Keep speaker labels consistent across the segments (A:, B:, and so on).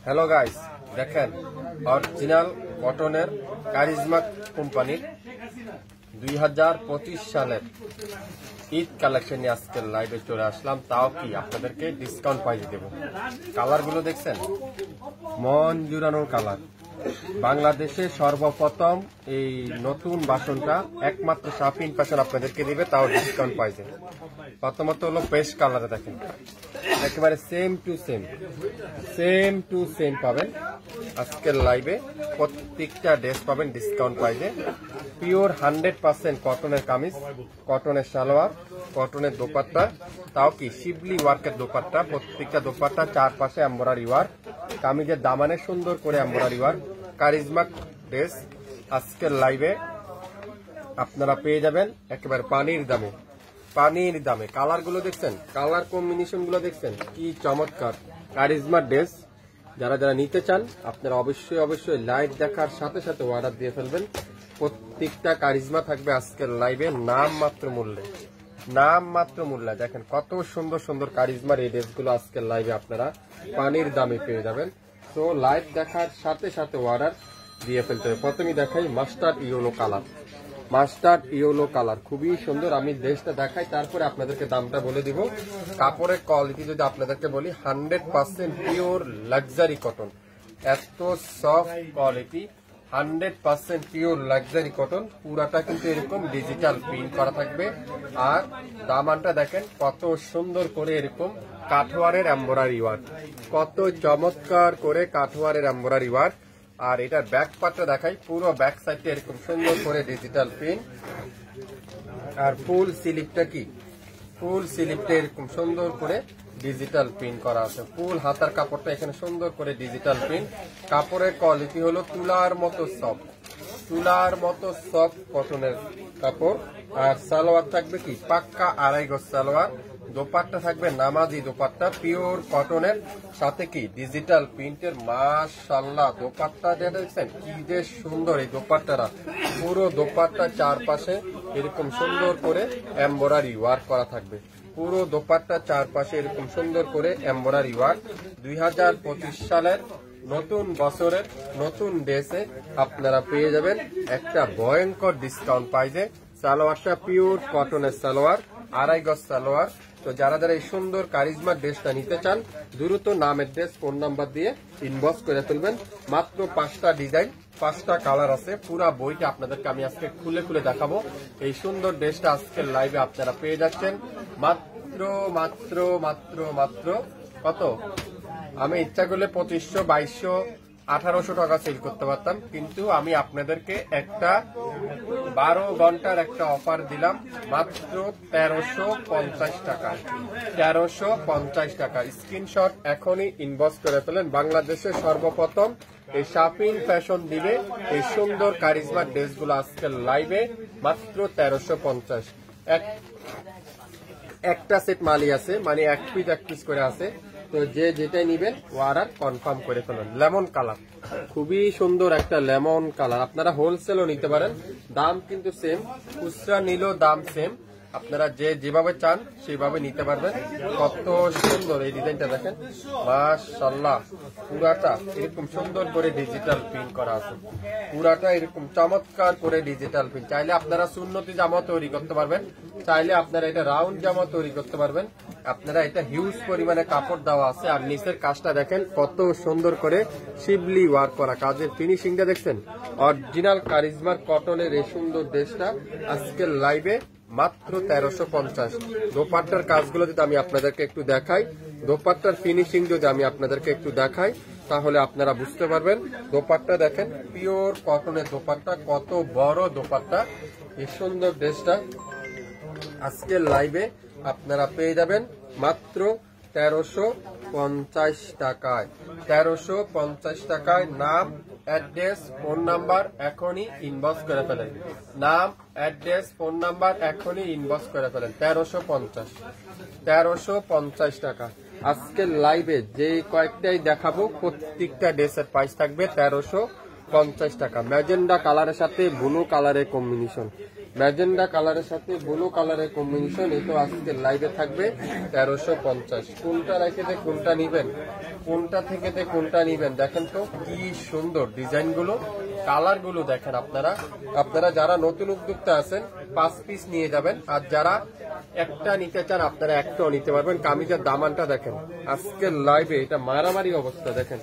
A: Hello guys, দেখেন original কটনের charisma কোম্পানির 2025 সালের ঈদ কালেকশন নিয়ে আজকে লাইভে চলে আসলাম। তাও কি আপনাদেরকে ডিসকাউন্ট পাইয়ে দেব। কালারগুলো দেখছেন, মন জুড়ানো কালার। বাংলাদেশে সর্বপ্রথম এই নতুন বাসনটা একমাত্র শাফিন ফ্যাশন আপনাদেরকে দিবে, তাও ডিসকাউন্ট পাইছে। প্রথমত হলো পেস্ট কালারে, দেখেন একেবারে সেম টু সেম পাবেন আজকের লাইভে। প্রত্যেকটা ড্রেস পাবেন ডিসকাউন্ট পাইছে। পিওর 100% কটনের কামিজ, কটনের সালোয়ার, কটনের দোপাট্টা, তাও কি শিবলি ওয়ার্কের দোপাট্টা। প্রত্যেকটা দোপাট্টা চারপাশে এমব্রয়ডারি ওয়ার্ক, কামিজের দামানে সুন্দর করে এমব্রয়ডারি ওয়ার্ক। কারিজমা ড্রেস আজকের লাইভে আপনারা পেয়ে যাবেন একেবারে পানির দামে। কালার গুলো দেখছেন, কালার কম্বিনেশন গুলো দেখছেন, কি চমৎকার। কারিজমা ড্রেস যারা যারা নিতে চান আপনারা অবশ্যই লাইভ দেখার সাথে সাথে অর্ডার দিয়ে ফেলবেন। প্রত্যেকটা কারিজমা থাকবে আজকের লাইভে নাম মাত্র মূল্যে। দেখেন কত সুন্দর সুন্দর কারিজমার এই ড্রেসগুলো আজকের লাইভে আপনারা পানির দামে পেয়ে যাবেন। তো লাইভ দেখার সাথে সাথে অর্ডার দিয়ে ফেলতে হবে। প্রথমেই দেখাই মাস্টার্ড ইয়েলো কালার, খুবই সুন্দর। আমি ড্রেসটা দেখাই, তারপরে আপনাদেরকে দামটা বলে দিব। কাপড়ের কোয়ালিটি যদি আপনাদেরকে বলি, 100% পিওর লাক্সারি কটন, এত soft quality, 100% pure luxury cotton. পুরাটা কিন্তু এরকম ডিজিটাল প্রিন্ট করা থাকবে। আর দামানটা দেখেন কত সুন্দর করে এরকম কাঠওয়ারের এমব্রয়ডারি ওয়ার্ক, কত চমৎকার করে কাঠওয়ারের এমব্রয়ডারি ওয়ার্ক। আর এটার ব্যাক পার্টটা দেখাই, পুরো ব্যাক সাইডটা এরকম সুন্দর করে ডিজিটাল প্রিন্ট। আর ফুল স্লিপটা এরকম সুন্দর করে ডিজিটাল প্রিন্ট করা আছে। ফুল হাতার কাপড়টা এখানে সুন্দর করে ডিজিটাল প্রিন্ট। কাপড়ের কোয়ালিটি হলো তুলার মতো সফট কটনের কাপড়। আর সালোয়ার থাকবে কি পাক্কা 2.5 গজ সালোয়ার। দোপাট্টা থাকবে নামাজি দোপাট্টা, পিওর কটনের সাথে কি ডিজিটাল প্রিন্টের। মাশাআল্লাহ, দোপাট্টা যেটা দেখছেন কি যে সুন্দর। এই দোপাট্টাটা পুরো দোপাট্টা চারপাশে এরকম সুন্দর করে এমব্রয়ডারি ওয়ার্ক করা থাকবে। পুরো দোপাট্টা চারপাশে এরকম সুন্দর করে এমব্রয়ডারি ওয়ার্ক। 2025 সালের নতুন বছরের নতুন ড্রেসে আপনারা পেয়ে যাবেন একটা ভয়ঙ্কর ডিসকাউন্ট পাইছে। সালোয়ারটা পিওর কটনের সালোয়ার, 2.5 গজ সালোয়ার। তো যারা যারা এই সুন্দর কারিজমা ড্রেসটা নিতে চান, দ্রুত নাম অ্যাড্রেস ফোন নাম্বার দিয়ে ইনবক্স করে ফেলবেন। মাত্র 5টা ডিজাইন, 5টা কালার আছে। পুরা বইটা আপনাদেরকে আমি আজকে খুলে দেখাবো। এই সুন্দর ড্রেসটা আজকের লাইভে আপনারা পেয়ে যাচ্ছেন মাত্র কত? আমি ইচ্ছা করলে 2500, 2200, 1800 টাকা সেল করতে পারতাম, কিন্তু আমি আপনাদেরকে একটা 12 ঘন্টার একটা অফার দিলাম মাত্র 1350 টাকায়। 1350 টাকা। স্ক্রিনশট এখনই ইনবক্স করে ফেলেন। বাংলাদেশের সর্বপ্রথম এই শাফিন ফ্যাশন দিবে এই সুন্দর কারিজমা ড্রেসগুলো আজকের লাইভে মাত্র 1350। একটা সেট মালই আছে, মানে এক পিস করে আছে। তো যে যেটাই নিবেন অর্ডার কনফার্ম করে ফেলুন। লেমন কালার, খুবই সুন্দর একটা লেমন কালার। আপনারা হোলসেলও নিতে পারেন, দাম কিন্তু সেম। খুচরা নিলেও দাম সেম। আপনারা যেভাবে চান সেভাবে নিতে পারবেন। কত সুন্দর এই ডিজাইনটা দেখেন, মাশাআল্লাহ। পুরাটা এরকম সুন্দর করে ডিজিটাল প্রিন্ট করা আছে, পুরাটা এরকম চমৎকার করে ডিজিটাল প্রিন্ট। চাইলে আপনারা সুন্নতি জামা তৈরি করতে পারবেন, চাইলে আপনারা এটা রাউন্ড জামা তৈরি করতে পারবেন। আপনারা এটা হিউজ পরিমাণে কাপড় দেওয়া আছে। আর নিচের কাজটা দেখেন কত সুন্দর করে শিবলি ওয়ার্ক করা। কাজের ফিনিশিংটা দেখছেন, অরিজিনাল কারিজমার কটনের এই সুন্দর ড্রেসটা আজকের লাইভে মাত্র 1350। দোপাট্টার কাজগুলো যদি আমি আপনাদেরকে একটু দেখাই, দোপাট্টার ফিনিশিং যদি আমি আপনাদেরকে একটু দেখাই, তাহলে আপনারা বুঝতে পারবেন। দোপাট্টা দেখেন, পিওর কটনের দোপাট্টা, কত বড় দোপাট্টা। এই সুন্দর ড্রেসটা আজকের লাইভে আপনারা পেয়ে যাবেন মাত্র 1350 টাকায়। 1350 টাকায়। নাম, অ্যাড্রেস, ফোন নাম্বার এখনই ইনবক্স করে ফেলেন। নাম, অ্যাড্রেস, ফোন নাম্বার এখনই ইনবক্স করে ফেলেন। 1350 টাকা। আজকের লাইভে যে কয়েকটাই দেখাবো, প্রত্যেকটা ড্রেসের প্রাইস থাকবে 1350 টাকা। ম্যাজেন্ডা কালারের সাথে ব্লু কালারের কম্বিনেশন, ম্যাজেন্ডা কালারের সাথে ব্লু কালারের কম্বিনেশন। এই তো আজকে লাইভে থাকবে 1350। কোনটা রেখে কোনটা নিবেন কোনটা থেকে কোনটা নিবেন দেখেন তো কি সুন্দর ডিজাইন গুলো, কালার গুলো দেখেন। আপনারা যারা নতুন উদ্যোক্তা আছেন 5 পিস নিয়ে যাবেন, আর যারা একটা নিতে চান আপনারা একটাও নিতে পারবেন। কামিজের দামানটা দেখেন, আজকের লাইভে এটা মারামারি অবস্থা। দেখেন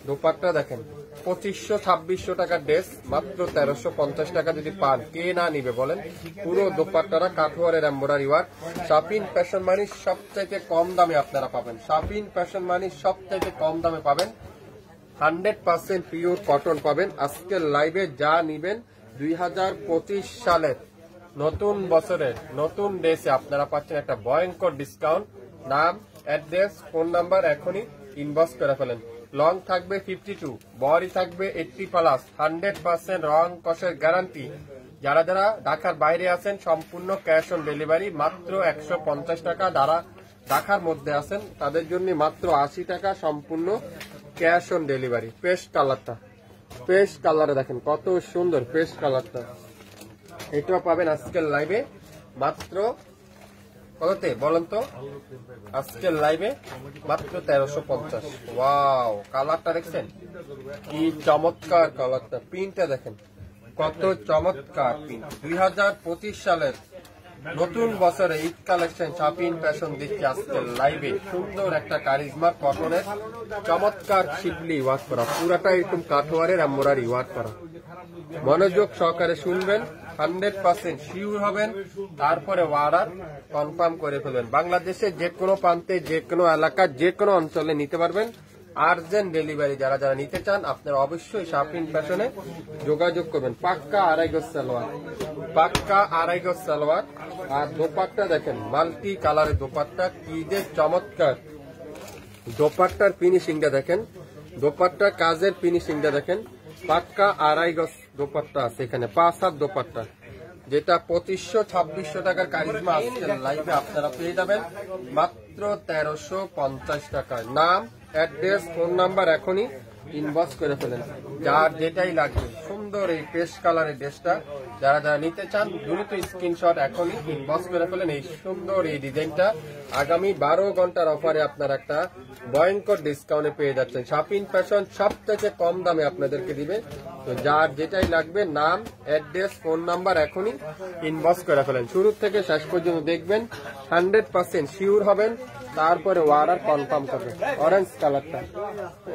A: দোপাট্টা দেখেন, 2500-2600 টাকার ড্রেস মাত্র 1350 টাকা যদি পান, কে না নিবে বলেন। পুরো দোপাট্টারা কাঠোয়ারের এমব্রয়ডারি ওয়ার্ক। শাপিন ফ্যাশন মানি সবচাইতে কম দামে আপনারা পাবেন। শাপিন ফ্যাশন মানি সবচাইতে কম দামে পাবেন। 100% পিওর কটন পাবেন। আজকের লাইভে যা নিবেন 2025 সালের নতুন বছরের নতুন ড্রেসে আপনারা পাচ্ছেন একটা ভয়ঙ্কর ডিসকাউন্ট। নাম, অ্যাড্রেস, ফোন নাম্বার এখনই ইনবক্স করে ফেলেন। লং থাকবে 52, বডি থাকবে 80+, 100% রং কষের গ্যারান্টি। যারা যারা ঢাকার বাইরে আছেন সম্পূর্ণ ক্যাশ অন ডেলিভারি, মাত্র 150 টাকা। যারা ঢাকার মধ্যে আছেন তাদের জন্য মাত্র 80 টাকা সম্পূর্ণ ক্যাশ অন ডেলিভারি। পেস্ট কালারে দেখেন কত সুন্দর পেস্ট কালারটা, এটাও পাবেন আজকের লাইভে মাত্র কততে বলেন তো? আজকের লাইভে মাত্র 1350। ওয়াও, কালারটা দেখছেন কি চমৎকার কালারটা, প্রিন্টটা দেখেন কত চমৎকার প্রিন্ট। 2025 সালের নতুন বছরে ঈদ কালেকশন শাপিন ফ্যাশন দিচ্ছে আজকের লাইভে। সুন্দর একটা কারিজমা কটনের চমৎকার শিবলি ওয়ার্ক করা, পুরাটা এরকম কাঠোয়ারের এমব্রয়ডারি ওয়ার্ক করা। মনোযোগ সহকারে শুনবেন, 100% শিওর হবেন, তারপরে অর্ডার কনফার্ম করে ফেলবেন। বাংলাদেশের যে কোনো প্রান্তে, যে কোনো এলাকার, যে কোনো অঞ্চলে নিতে পারবেন। আর্জেন্ট ডেলিভারি যারা যারা নিতে চান আপনারা অবশ্যই শাপিন ফ্যাশনে যোগাযোগ করবেন। পাক্কা 2.5 গজ সালোয়ার, পাক্কা 2.5 গজ সালোয়ার। আর দোপাট্টা দেখেন, মাল্টি কালারের দোপাট্টা, কি যে চমৎকার। দোপাট্টার ফিনিশিংটা দেখেন, দোপাট্টা কাজের ফিনিশিংটা দেখেন। পাক্কা 2.5 গজ দোপাট্টা আছে এখানে, 5 হাত দোপাট্টা, যেটা 2500-2600 টাকার কারিজমা আজকের লাইভে আপনারা পেয়ে যাবেন মাত্র 1350 টাকায়। নাম, অ্যাড্রেস, ফোন নাম্বার এখনই ইনবক্স করে ফেলেন। যার যেটাই লাগবে, সুন্দর এই পেস্ট কালারের ড্রেসটা যারা যারা নিতে চান দ্রুত স্ক্রিনশট এখনই ইনবক্স করে ফেলেন। এই সুন্দর এই ডিজাইনটা আগামী 12 ঘন্টার অফারে আপনারা একটা ভয়ঙ্কর ডিসকাউন্টে পেয়ে যাচ্ছেন। শাপিন ফ্যাশন সবথেকে কম দামে আপনাদেরকে দিবে। তো যার যেটাই লাগবে, নাম, অ্যাড্রেস, ফোন নাম্বার এখনই ইনবক্স করে ফেলেন। শুরু থেকে শেষ পর্যন্ত দেখবেন, 100% শিওর হবেন, তারপরে অর্ডার কনফার্ম করবেন।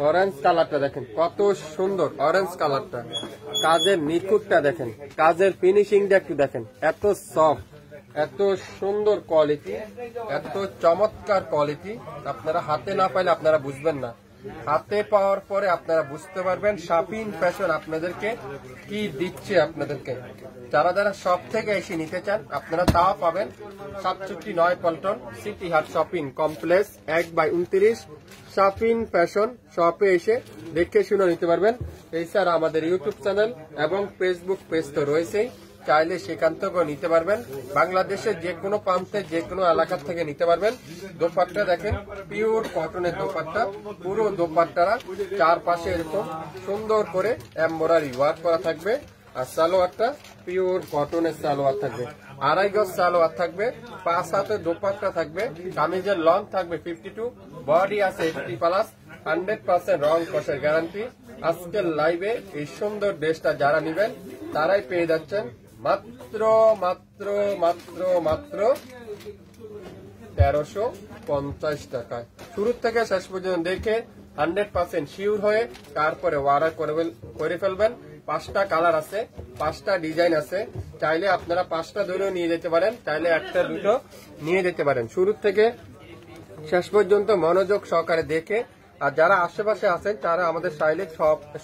A: অরেঞ্জ কালারটা দেখেন কত সুন্দর, অরেঞ্জ কালারটা কাজের নিখুঁতটা দেখেন, কাজের ফিনিশিংটা একটু দেখেন, এত সফট, এত সুন্দর কোয়ালিটি, এত চমৎকার কোয়ালিটি। আপনারা হাতে না পাইলে আপনারা বুঝবেন না, হাতে পাওয়ার পরে আপনারা বুঝতে পারবেন শাপিন ফ্যাশন আপনাদেরকে কি দিচ্ছে। আপনাদেরকে যারা যারা শপ থেকে এসে নিতে চান আপনারা তাও পাবেন 67 পল্টন সিটি হাট শপিং কমপ্লেক্স 1/29 শাপিন ফ্যাশন শপে এসে দেখে শুনে নিতে পারবেন। এছাড়া আমাদের ইউটিউব চ্যানেল এবং ফেসবুক পেজ তো রয়েছেই, চাইলে সেখান থেকেও নিতে পারবেন। বাংলাদেশের যে কোনো প্রান্তে, যে কোনো এলাকা থেকে নিতে পারবেন। দোপাট্টা দেখেন, পিওর কটনের দোপাট্টা, পুরো দোপাট্টারা চারপাশে এরকম সুন্দর করে এমব্রয়ডারি ওয়ার্ক করা থাকবে। আর সালোয়ারটা পিওর কটনের সালোয়ার থাকবে, 2.5 গজ সালোয়ার থাকবে, 5 হাতের দোপাট্টা থাকবে। কামিজের লং থাকবে 52, বডি আছে 80+, 100% রং কষের গ্যারান্টি। আজকের লাইভে এই সুন্দর ড্রেসটা যারা নিবেন তারাই পেয়ে যাচ্ছেন মাত্র মাত্র মাত্র মাত্র 1350 টাকায়। শুরু থেকে শেষ পর্যন্ত দেখে 100% শিওর হয়ে তারপরে অর্ডার করে ফেলবেন। 5টা কালার আছে, 5টা ডিজাইন আছে, চাইলে আপনারা 5টা ধরেও নিয়ে যেতে পারেন, চাইলে একটা দুটো নিয়ে যেতে পারেন। শুরু থেকে শেষ পর্যন্ত মনোযোগ সহকারে দেখে, আর যারা আশেপাশে আছেন তারা আমাদের চাইলে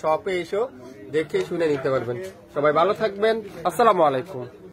A: শপে এসেও দেখে শুনে নিতে পারবেন। সবাই ভালো থাকবেন, আসসালামু আলাইকুম।